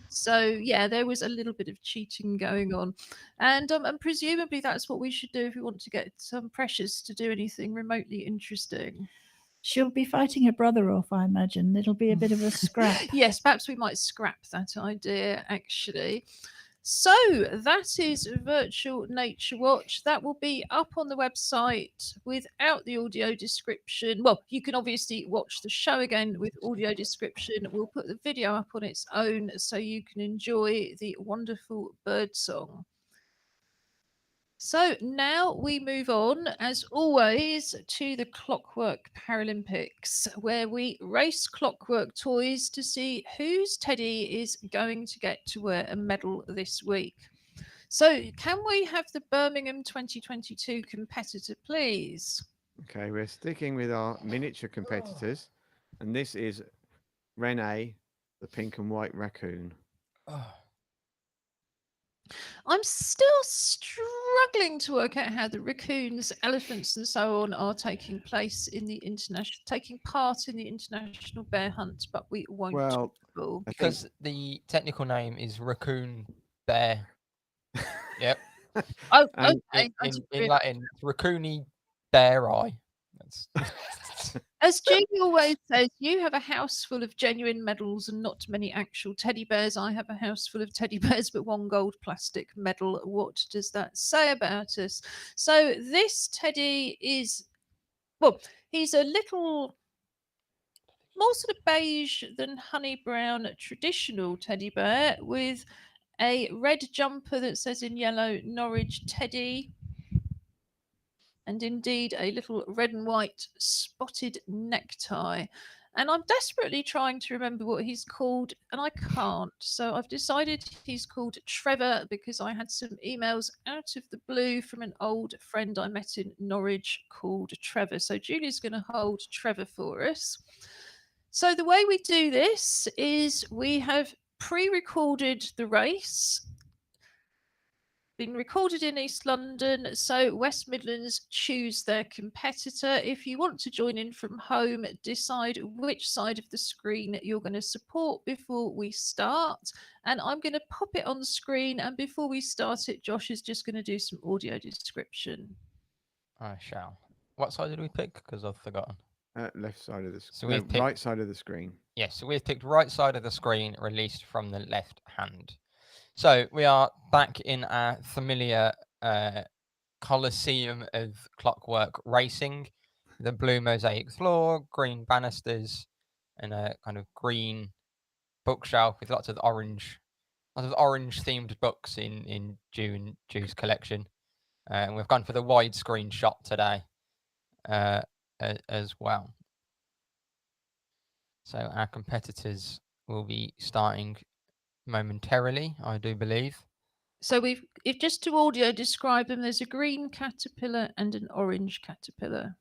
Speaker 1: So yeah, there was a little bit of cheating going on, and presumably that's what we should do if we want to get Precious to do anything remotely interesting.
Speaker 4: She'll be fighting her brother off, I imagine. It'll be a bit of a scrap.
Speaker 1: Yes, perhaps we might scrap that idea, actually. So that is Virtual Nature Watch. That will be up on the website without the audio description. Well, you can obviously watch the show again with audio description. We'll put the video up on its own so you can enjoy the wonderful bird song. So now we move on, as always, to the Clockwork Paralympics, where we race clockwork toys to see whose teddy is going to get to wear a medal this week. So can we have the Birmingham 2022 competitor, please?
Speaker 3: Okay, we're sticking with our miniature competitors, and this is Renee, the pink and white raccoon.
Speaker 2: Oh,
Speaker 1: I'm still struggling to work out how the raccoons, elephants, and so on are taking part in the international bear hunt, but we won't.
Speaker 3: Well,
Speaker 1: Well,
Speaker 3: I think
Speaker 2: because the technical name is raccoon bear. Yep.
Speaker 1: oh,
Speaker 3: And
Speaker 1: okay.
Speaker 2: In Latin, it's raccooni beari. That's
Speaker 1: As Julie always says, you have a house full of genuine medals and not many actual teddy bears. I have a house full of teddy bears, but one gold plastic medal. What does that say about us? So this teddy is, well, he's a little more sort of beige than honey brown traditional teddy bear with a red jumper that says in yellow Norwich Teddy, and indeed a little red and white spotted necktie. And I'm desperately trying to remember what he's called, and I can't. So I've decided he's called Trevor because I had some emails out of the blue from an old friend I met in Norwich called Trevor. So Julie's going to hold Trevor for us. So the way we do this is we have pre-recorded the race, been recorded in East London, so West Midlands choose their competitor. If you want to join in from home, decide which side of the screen you're going to support before we start. And I'm going to pop it on the screen, and before we start it, Josh is just going to do some audio description.
Speaker 2: I shall. What side did we pick? Because I've forgotten.
Speaker 3: left side of the
Speaker 2: So
Speaker 3: screen.
Speaker 2: we've picked-
Speaker 3: Right side of the screen.
Speaker 2: Yes, so we've picked right side of the screen, released from the left hand. So we are back in our familiar Colosseum of Clockwork racing. The blue mosaic floor, green banisters, and a kind of green bookshelf with lots of orange themed books in June's collection. And we've gone for the widescreen shot today as well. So our competitors will be starting momentarily, I do believe.
Speaker 1: So if just to audio describe them, there's a green caterpillar and an orange caterpillar.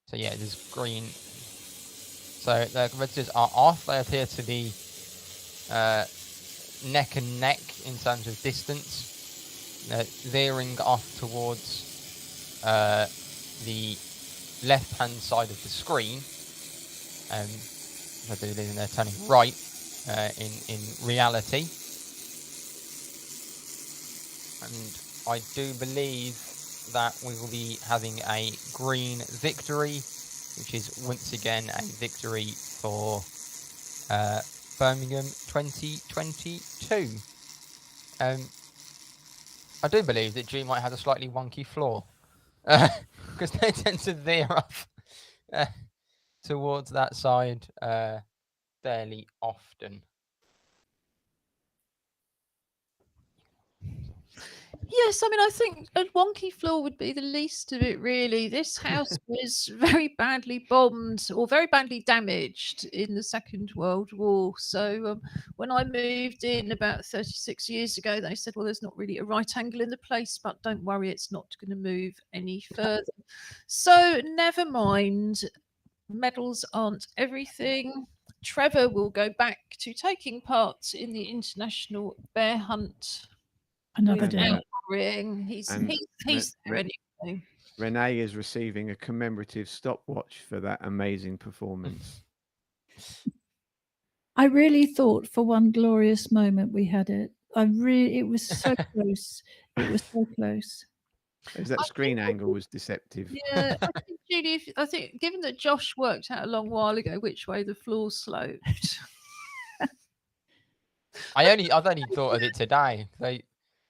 Speaker 2: So yeah, there's green. So the competitors are off. They appear to be neck and neck in terms of distance. They're veering off towards the left-hand side of the screen. I do believe they're turning right in reality. And I do believe that we will be having a green victory, which is once again a victory for Birmingham 2022. I do believe that G might have a slightly wonky floor because they tend to veer off towards that side fairly often.
Speaker 1: Yes, I mean, I think a wonky floor would be the least of it, really. This house was very badly bombed or very badly damaged in the Second World War. So when I moved in about 36 years ago, they said, well, there's not really a right angle in the place, but don't worry, it's not going to move any further. So never mind. Medals aren't everything. Trevor will go back to taking part in the International Bear Hunt.
Speaker 4: Another day.
Speaker 1: Without worrying. He's there anyway.
Speaker 3: Renee is receiving a commemorative stopwatch for that amazing performance.
Speaker 4: I really thought for one glorious moment we had it. It was so close. It was so close.
Speaker 3: That screen angle was deceptive.
Speaker 1: Yeah, I think, Julie, I think given that Josh worked out a long while ago which way the floor sloped.
Speaker 2: I've only thought of it today.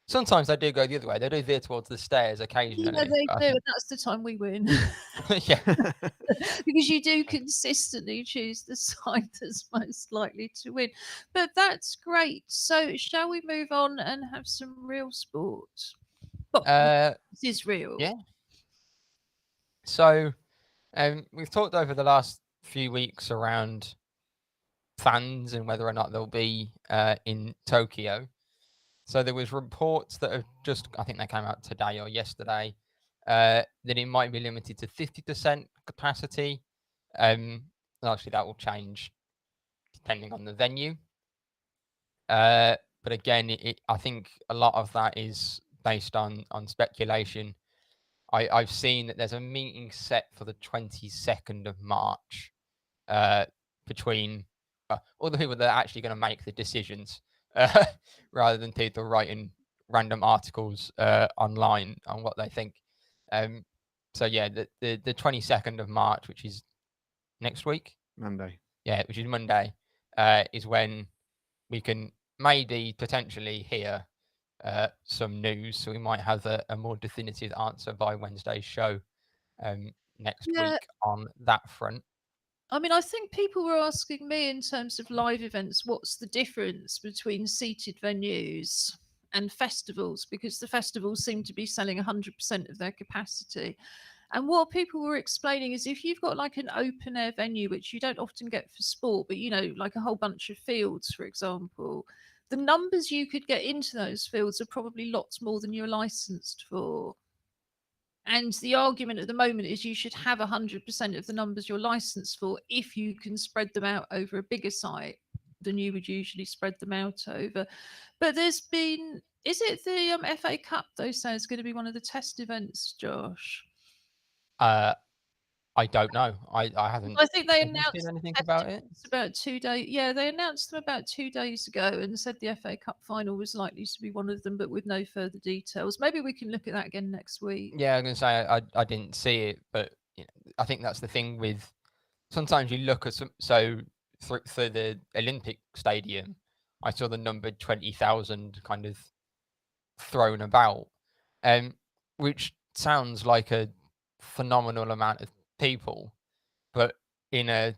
Speaker 2: Sometimes they do go the other way. They do veer towards the stairs occasionally.
Speaker 1: Yeah, they do, and that's the time we win.
Speaker 2: Yeah.
Speaker 1: Because you do consistently choose the side that's most likely to win. But that's great. So shall we move on and have some real sport? Well, this is real.
Speaker 2: Yeah. So we've talked over the last few weeks around fans and whether or not they'll be in Tokyo. So there was reports that have I think they came out today or yesterday, that it might be limited to 50% capacity. Actually, that will change depending on the venue. But again, I think a lot of that is based on speculation. I've seen that there's a meeting set for the 22nd of March between all the people that are actually going to make the decisions, rather than people writing random articles online on what they think. So yeah, the 22nd of March, which is next week,
Speaker 3: Monday.
Speaker 2: yeah, which is Monday, is when we can maybe potentially hear some news. So we might have a more definitive answer by Wednesday's show next
Speaker 1: Yeah.
Speaker 2: week on that front.
Speaker 1: I mean, I think people were asking me in terms of live events, what's the difference between seated venues and festivals? Because the festivals seem to be selling 100% of their capacity. And what people were explaining is if you've got like an open air venue, which you don't often get for sport, but like a whole bunch of fields, for example, the numbers you could get into those fields are probably lots more than you're licensed for. And the argument at the moment is you should have 100% of the numbers you're licensed for if you can spread them out over a bigger site than you would usually spread them out over. But is it the FA Cup, they say, is going to be one of the test events, Josh?
Speaker 2: I don't know. I haven't.
Speaker 1: I think they
Speaker 2: Have you
Speaker 1: announced
Speaker 2: seen anything
Speaker 1: test
Speaker 2: about it?
Speaker 1: events about 2 days. Yeah, they announced them about 2 days ago and said the FA Cup final was likely to be one of them, but with no further details. Maybe we can look at that again next week.
Speaker 2: Yeah, I'm gonna say I didn't see it, but I think that's the thing with sometimes you look at through the Olympic stadium. I saw the number 20,000 kind of thrown about, which sounds like a phenomenal amount of people, but in a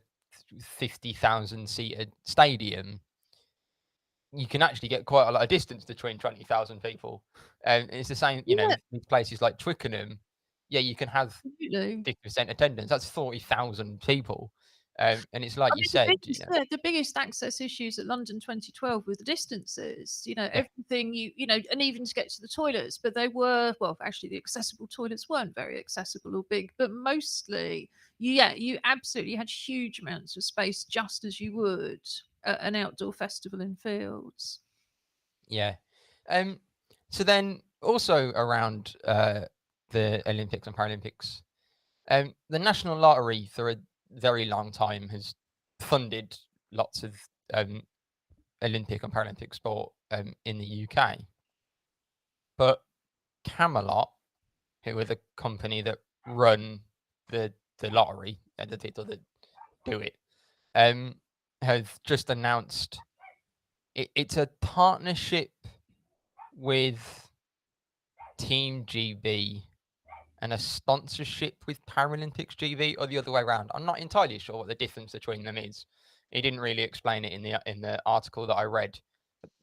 Speaker 2: 50,000 seated stadium, you can actually get quite a lot of distance between 20,000 people. And it's the same,
Speaker 1: Yeah.
Speaker 2: with places like Twickenham. Yeah, you can have
Speaker 1: Absolutely.
Speaker 2: 50% attendance. That's 40,000 people. And it's like
Speaker 1: I
Speaker 2: you
Speaker 1: mean,
Speaker 2: said,
Speaker 1: the biggest access issues at London 2012 were the distances.
Speaker 2: Yeah.
Speaker 1: Everything and even to get to the toilets. But they were, well, actually, the accessible toilets weren't very accessible or big, but mostly, you absolutely had huge amounts of space, just as you would at an outdoor festival in fields.
Speaker 2: Yeah. So then also around the Olympics and Paralympics, the National Lottery for a very long time has funded lots of Olympic and Paralympic sport in the UK. But Camelot, who are the company that run the lottery and the people that do it, have just announced it's a partnership with Team GB and a sponsorship with Paralympics GB, or the other way around. I'm not entirely sure what the difference between them is. He didn't really explain it in the article that I read.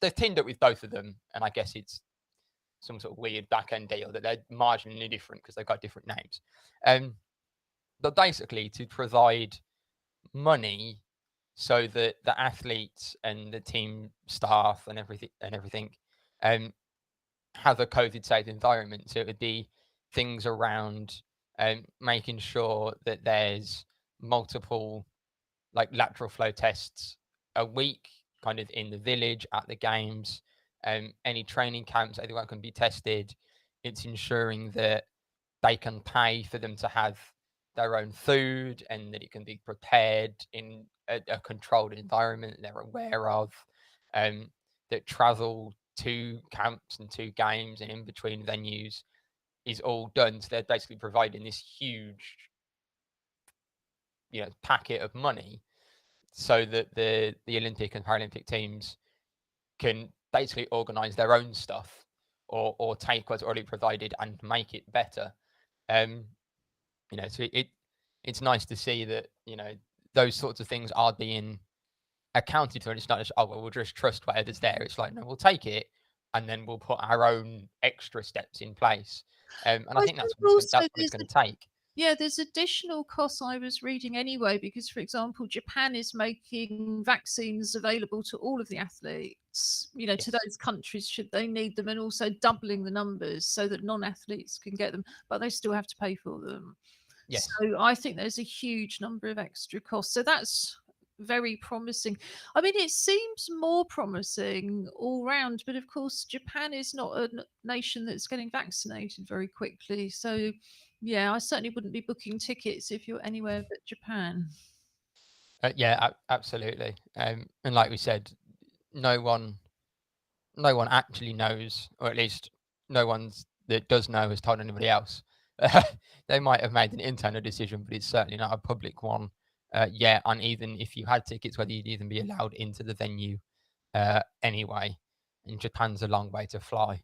Speaker 2: They've teamed up with both of them, and I guess it's some sort of weird back end deal that they're marginally different because they've got different names. But basically, to provide money so that the athletes and the team staff and everything have a COVID safe environment. So it would be things around making sure that there's multiple like lateral flow tests a week, kind of in the village, at the games, any training camps, everyone can be tested. It's ensuring that they can pay for them to have their own food and that it can be prepared in a controlled environment they're aware of, that travel to camps and to games and in between venues is all done. So they're basically providing this huge packet of money so that the Olympic and Paralympic teams can basically organize their own stuff or take what's already provided and make it better. So it's nice to see that those sorts of things are being accounted for, and it's not just we'll just trust whatever's there. It's like, no, we'll take it and then we'll put our own extra steps in place. And I think that's what it's going to take.
Speaker 1: Yeah, there's additional costs I was reading anyway, because, for example, Japan is making vaccines available to all of the athletes,
Speaker 2: Yes.
Speaker 1: to those countries should they need them, and also doubling the numbers so that non-athletes can get them, but they still have to pay for them.
Speaker 2: Yes.
Speaker 1: So I think there's a huge number of extra costs. So that's very promising. I mean, it seems more promising all round, but of course, Japan is not a nation that's getting vaccinated very quickly. So, yeah, I certainly wouldn't be booking tickets if you're anywhere but Japan.
Speaker 2: Yeah, absolutely. And like we said, no one actually knows, or at least no one's that does know has told anybody else. They might have made an internal decision, but it's certainly not a public one yet. And even if you had tickets, whether you'd even be allowed into the venue anyway. And Japan's a long way to fly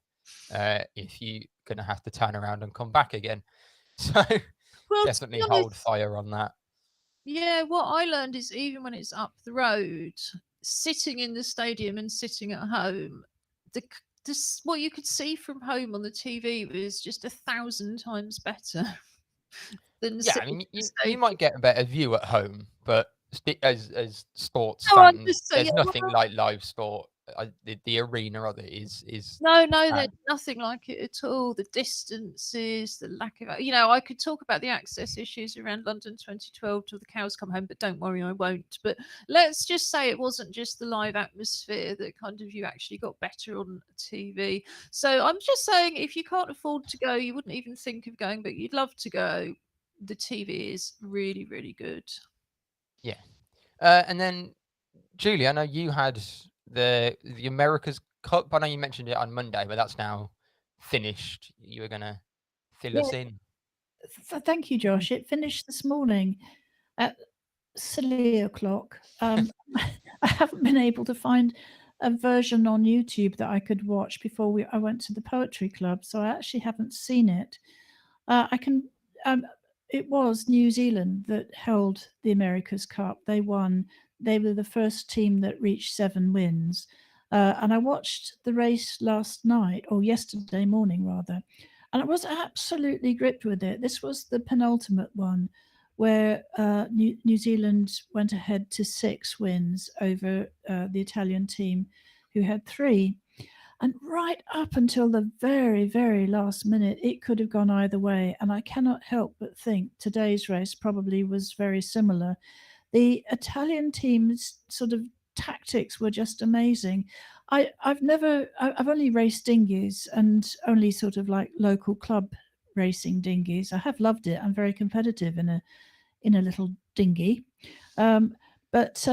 Speaker 2: if you're going to have to turn around and come back again. So
Speaker 1: Well, to
Speaker 2: definitely
Speaker 1: be
Speaker 2: hold
Speaker 1: honest,
Speaker 2: fire on that.
Speaker 1: yeah, what I learned is even when it's up the road, sitting in the stadium and sitting at home, this what you could see from home on the TV was just 1,000 times better than
Speaker 2: Yeah, I
Speaker 1: sitting
Speaker 2: mean,
Speaker 1: in the
Speaker 2: you
Speaker 1: stadium.
Speaker 2: might get a better view at home, but as sports
Speaker 1: No, I'm
Speaker 2: fans,
Speaker 1: just saying,
Speaker 2: there's
Speaker 1: yeah,
Speaker 2: nothing like live sport. The arena of it is
Speaker 1: no, there's
Speaker 2: um,
Speaker 1: nothing like it at all. The distances, the lack of, I could talk about the access issues around London 2012 till the cows come home, but don't worry, I won't. But let's just say it wasn't just the live atmosphere that kind of you actually got better on TV. So I'm just saying, if you can't afford to go, you wouldn't even think of going, but you'd love to go. The TV is really, really good.
Speaker 2: yeah. And then Julie, I know you had the America's Cup. I know you mentioned it on Monday, but that's now finished. You were gonna fill
Speaker 4: Yeah.
Speaker 2: us in.
Speaker 4: Thank you, Josh. It finished this morning at silly o'clock. I haven't been able to find a version on YouTube that I could watch before I went to the poetry club, so I actually haven't seen it. I can. It was New Zealand that held the America's Cup. They won. They were the first team that reached 7 wins. And I watched the race last night, or yesterday morning rather, and I was absolutely gripped with it. This was the penultimate one, where New Zealand went ahead to 6 wins over the Italian team, who had 3. And right up until the very, very last minute, it could have gone either way. And I cannot help but think today's race probably was very similar. The Italian team's sort of tactics were just amazing. I've only raced dinghies and only sort of like local club racing dinghies. I have loved it. I'm very competitive in a little dinghy. But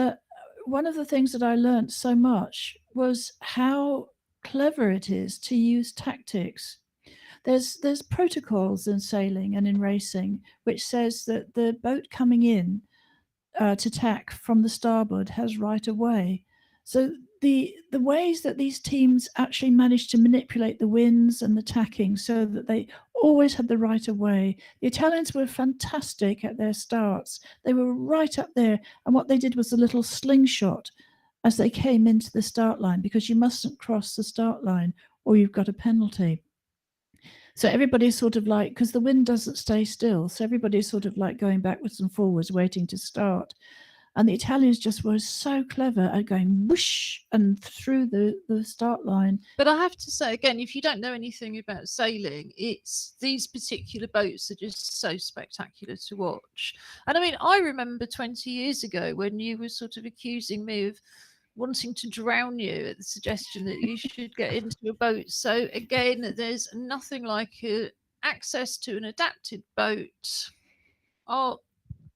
Speaker 4: one of the things that I learned so much was how clever it is to use tactics. There's protocols in sailing and in racing which says that the boat coming in to tack from the starboard has right of way. So the ways that these teams actually managed to manipulate the winds and the tacking so that they always had the right of way. The Italians were fantastic at their starts. They were right up there, and what they did was a little slingshot as they came into the start line, because you mustn't cross the start line or you've got a penalty. So everybody's sort of like, because the wind doesn't stay still, so everybody's sort of like going backwards and forwards, waiting to start. And the Italians just were so clever at going whoosh and through the start line.
Speaker 1: But I have to say again, if you don't know anything about sailing, it's these particular boats are just so spectacular to watch. And I mean, I remember 20 years ago when you were sort of accusing me of wanting to drown you at the suggestion that you should get into a boat. So again, there's nothing like access to an adapted boat.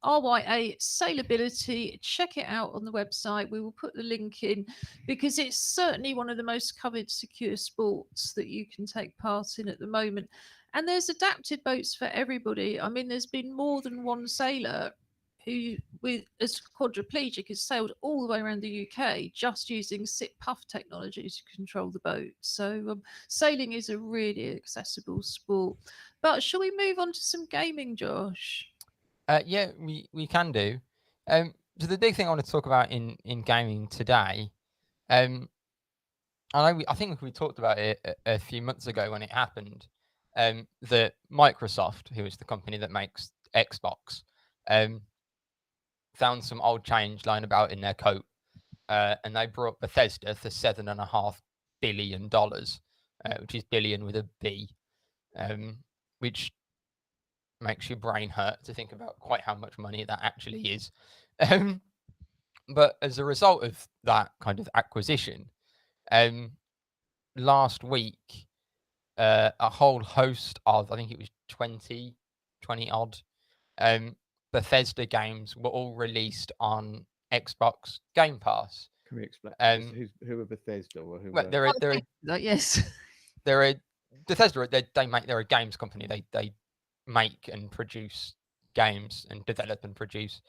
Speaker 1: RYA Sailability. Check it out on the website. We will put the link in because it's certainly one of the most covered secure sports that you can take part in at the moment. And there's adapted boats for everybody. I mean, there's been more than one sailor who, as quadriplegic, has sailed all the way around the UK just using sit puff technology to control the boat. So sailing is a really accessible sport. But shall we move on to some gaming, Josh?
Speaker 2: Yeah, we can do. So the big thing I want to talk about in gaming today, I think we talked about it a few months ago when it happened. That Microsoft, who is the company that makes Xbox, found some old change lying about in their coat, and they brought Bethesda for $7.5 billion, which is billion with a B, which makes your brain hurt to think about quite how much money that actually is. But as a result of that kind of acquisition, last week, a whole host of, I think it was 20 odd Bethesda games were all released on Xbox Game Pass.
Speaker 3: Can we explain who are Bethesda or who?
Speaker 2: Well,
Speaker 1: Yes.
Speaker 2: they're a Bethesda. They're a games company. They make and produce games and develop and produce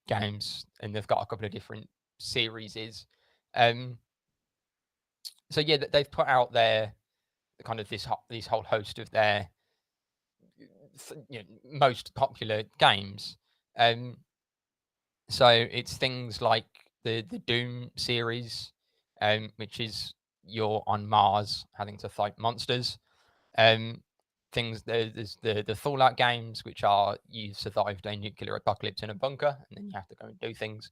Speaker 2: games, and they've got a couple of different series. So yeah, they've put out their kind of this whole host of their most popular games. So it's things like the Doom series, which is you're on Mars having to fight monsters. There's the Fallout games, which are you've survived a nuclear apocalypse in a bunker, and then you have to go and do things.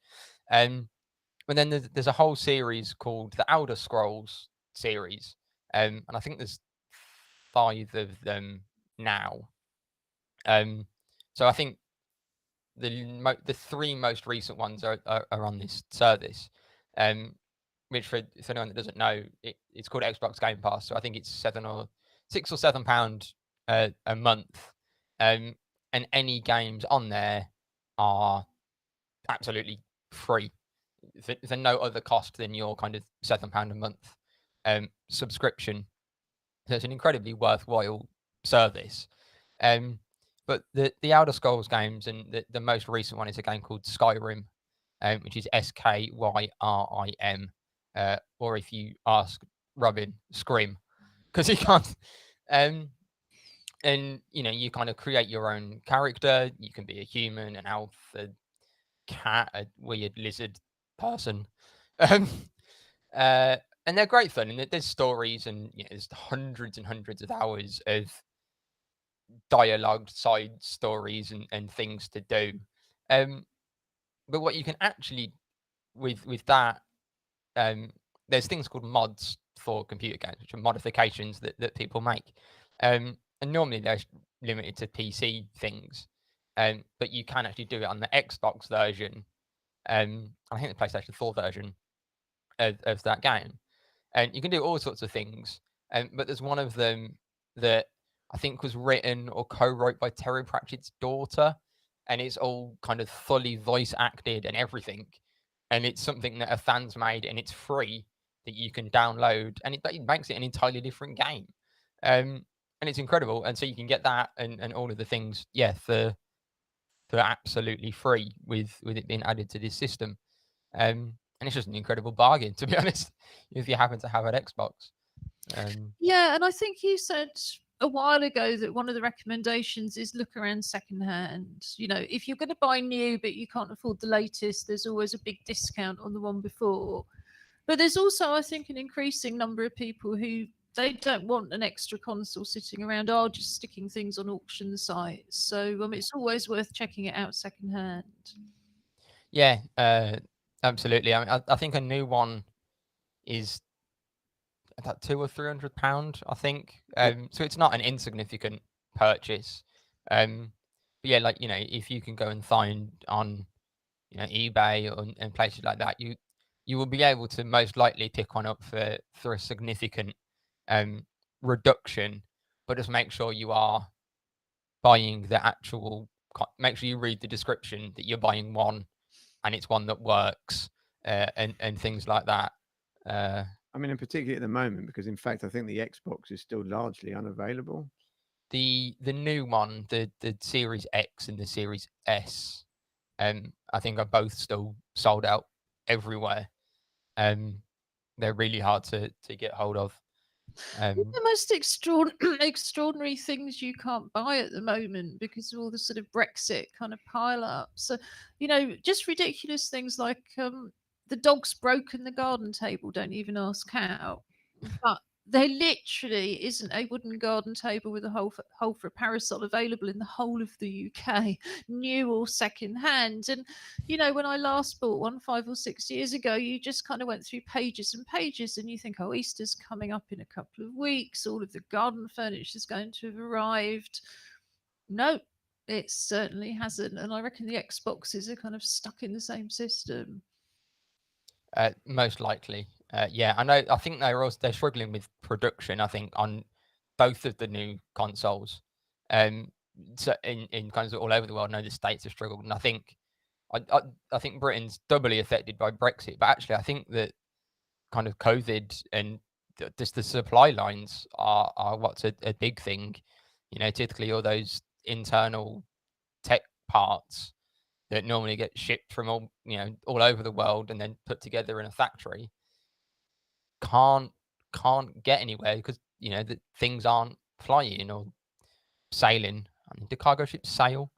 Speaker 2: But then there's a whole series called the Elder Scrolls series, and I think there's 5 of them now. So I think the 3 most recent ones are on this service, which for anyone that doesn't know, it's called Xbox Game Pass. So I think it's £6 or £7 a month, and any games on there are absolutely free for no other cost than your kind of £7 a month subscription. So it's an incredibly worthwhile service. But the Elder Scrolls games, and the most recent one is a game called Skyrim, which is Skyrim, or if you ask Robin, Scrim, because he can't. And you kind of create your own character. You can be a human, an elf, a cat, a weird lizard person. And they're great fun, and there's stories, and there's hundreds and hundreds of hours of dialogue, side stories, and things to do. But what you can actually with that, there's things called mods for computer games, which are modifications that people make. And normally they're limited to PC things, but you can actually do it on the Xbox version. I think the PlayStation 4 version of that game. And you can do all sorts of things. But there's one of them that I think was written or co-wrote by Terry Pratchett's daughter, and it's all kind of fully voice acted and everything. And it's something that a fan's made, and it's free that you can download, and it makes it an entirely different game. And it's incredible. And so you can get that and all of the things, for absolutely free with it being added to this system. And it's just an incredible bargain, to be honest, if you happen to have an Xbox.
Speaker 1: Yeah, and I think you said a while ago that one of the recommendations is look around secondhand. If you're going to buy new but you can't afford the latest, there's always a big discount on the one before. But there's also, I think, an increasing number of people who they don't want an extra console sitting around, are just sticking things on auction sites. So it's always worth checking it out secondhand.
Speaker 2: Yeah, absolutely. I mean, I think a new one is about £200 or £300, I think. So it's not an insignificant purchase. But yeah, if you can go and find on eBay and places like that, you will be able to most likely pick one up for a significant reduction. But just make sure you are buying the actual. Make sure you read the description that you're buying one, and it's one that works, and things like that.
Speaker 3: I mean, in particular at the moment, because in fact, I think the Xbox is still largely unavailable.
Speaker 2: The new one, the Series X and the Series S, I think are both still sold out everywhere. They're really hard to get hold of.
Speaker 1: The most extraordinary things you can't buy at the moment because of all the sort of Brexit kind of pile up. So, just ridiculous things like the dog's broken the garden table. Don't even ask how. But there literally isn't a wooden garden table with a hole for a parasol available in the whole of the UK, new or second hand. And when I last bought one 5 or 6 years ago, you just kind of went through pages and pages, and you think, oh, Easter's coming up in a couple of weeks, all of the garden furniture is going to have arrived. No, It certainly hasn't, and I reckon the Xboxes are kind of stuck in the same system.
Speaker 2: Most likely. Yeah, I know. I think they're struggling with production. I think on both of the new consoles. So in kind of all over the world, I know the States have struggled, and I think I think Britain's doubly affected by Brexit. But actually, I think that kind of COVID and just the supply lines are what's a big thing. You know, typically all those internal tech parts that normally get shipped from all over the world and then put together in a factory can't get anywhere because the things aren't flying or sailing. I mean, do cargo ships sail?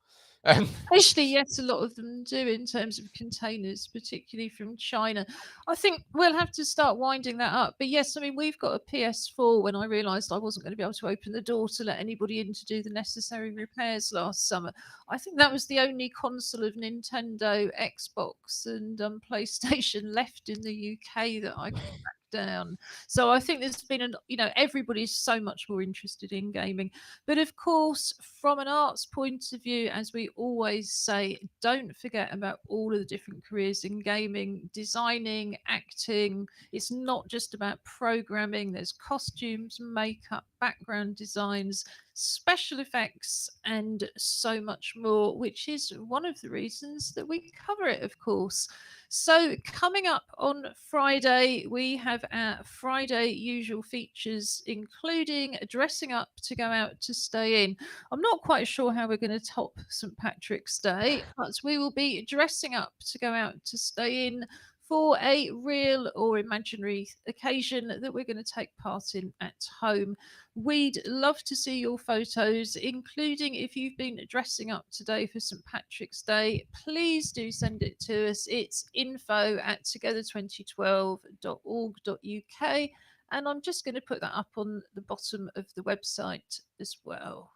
Speaker 1: Actually, yes, a lot of them do in terms of containers, particularly from China. I think we'll have to start winding that up. But yes, I mean, we've got a PS4 when I realised I wasn't going to be able to open the door to let anybody in to do the necessary repairs last summer. I think that was the only console of Nintendo, Xbox, and PlayStation left in the UK that I could track down. So I think there's been everybody's so much more interested in gaming. But of course, from an arts point of view, as we always say, don't forget about all of the different careers in gaming, designing, acting. It's not just about programming, there's costumes, makeup, background designs, special effects, and so much more, which is one of the reasons that we cover it, of course. So, coming up on Friday, we have our Friday usual features, including dressing up to go out to stay in. I'm not quite sure how we're going to top St. Patrick's Day, but we will be dressing up to go out to stay in for a real or imaginary occasion that we're going to take part in at home. We'd love to see your photos, including if you've been dressing up today for St. Patrick's Day. Please do send it to us. It's info@together2012.org.uk. And I'm just going to put that up on the bottom of the website as well.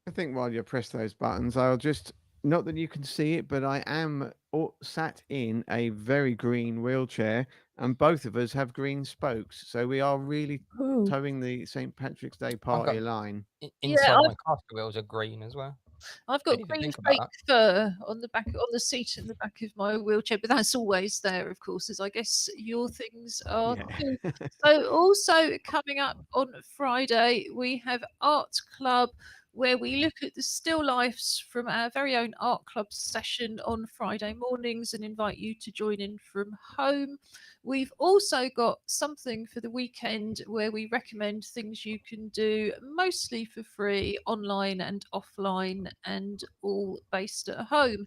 Speaker 3: I think while you press those buttons, I'll just, not that you can see it, but I am sat in a very green wheelchair, and both of us have green spokes. So we are really
Speaker 4: Oh,
Speaker 3: towing the St. Patrick's Day party line.
Speaker 2: Inside my car, the wheels are green as well.
Speaker 1: I've got
Speaker 2: Didn't even
Speaker 1: green
Speaker 2: think about
Speaker 1: fake fur on the seat in the back of my wheelchair, but that's always there, of course, as I guess your things are too.
Speaker 3: Yeah.
Speaker 1: So also coming up on Friday, we have Art Club, where we look at the still lifes from our very own art club session on Friday mornings and invite you to join in from home. We've also got something for the weekend where we recommend things you can do mostly for free, online and offline, and all based at home.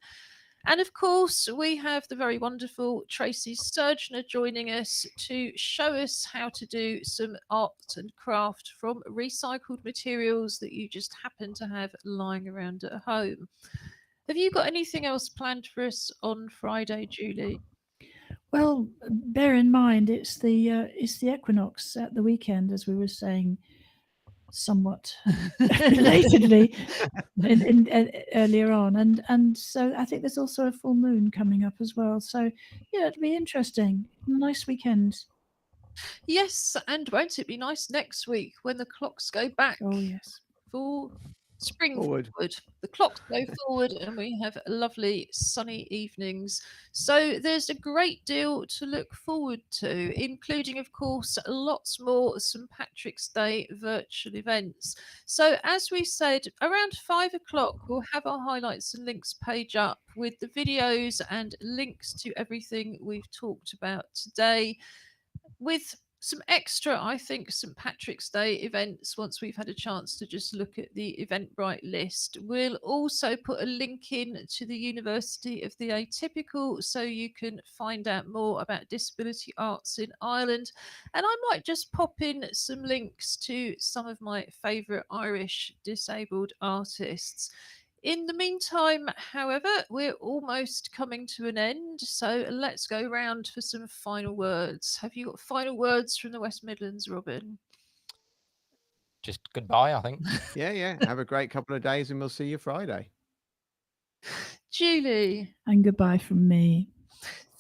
Speaker 1: And of course, we have the very wonderful Tracy Sturgeon joining us to show us how to do some art and craft from recycled materials that you just happen to have lying around at home. Have you got anything else planned for us on Friday, Julie?
Speaker 4: well, bear in mind it's the equinox at the weekend, as we were saying somewhat belatedly earlier on, and so I think there's also a full moon coming up as well. So yeah, it'll be interesting. Nice weekend.
Speaker 1: Yes, and won't it be nice next week when the clocks go back
Speaker 4: Oh yes.
Speaker 1: for spring
Speaker 3: Forward.
Speaker 1: forward? The clocks go forward and we have lovely sunny evenings. So there's a great deal to look forward to, including, of course, lots more St. Patrick's Day virtual events. So, as we said, around 5 o'clock, we'll have our highlights and links page up with the videos and links to everything we've talked about today, with some extra, I think, St. Patrick's Day events once we've had a chance to just look at the Eventbrite list. We'll also put a link in to the University of the Atypical so you can find out more about disability arts in Ireland. And I might just pop in some links to some of my favourite Irish disabled artists. In the meantime, however, we're almost coming to an end, so let's go round for some final words. Have you got final words from the West Midlands, Robin?
Speaker 2: Just goodbye, I think.
Speaker 3: Yeah. Have a great couple of days, and we'll see you Friday.
Speaker 1: Julie?
Speaker 4: And goodbye from me.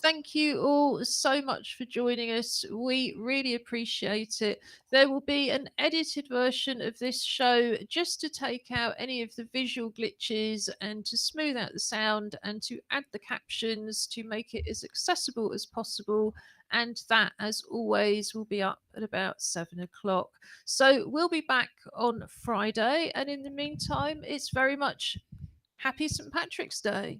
Speaker 1: Thank you all so much for joining us. We really appreciate it. There will be an edited version of this show just to take out any of the visual glitches and to smooth out the sound and to add the captions to make it as accessible as possible. And that, as always, will be up at about 7 o'clock. So we'll be back on Friday. And in the meantime, it's very much Happy St. Patrick's Day.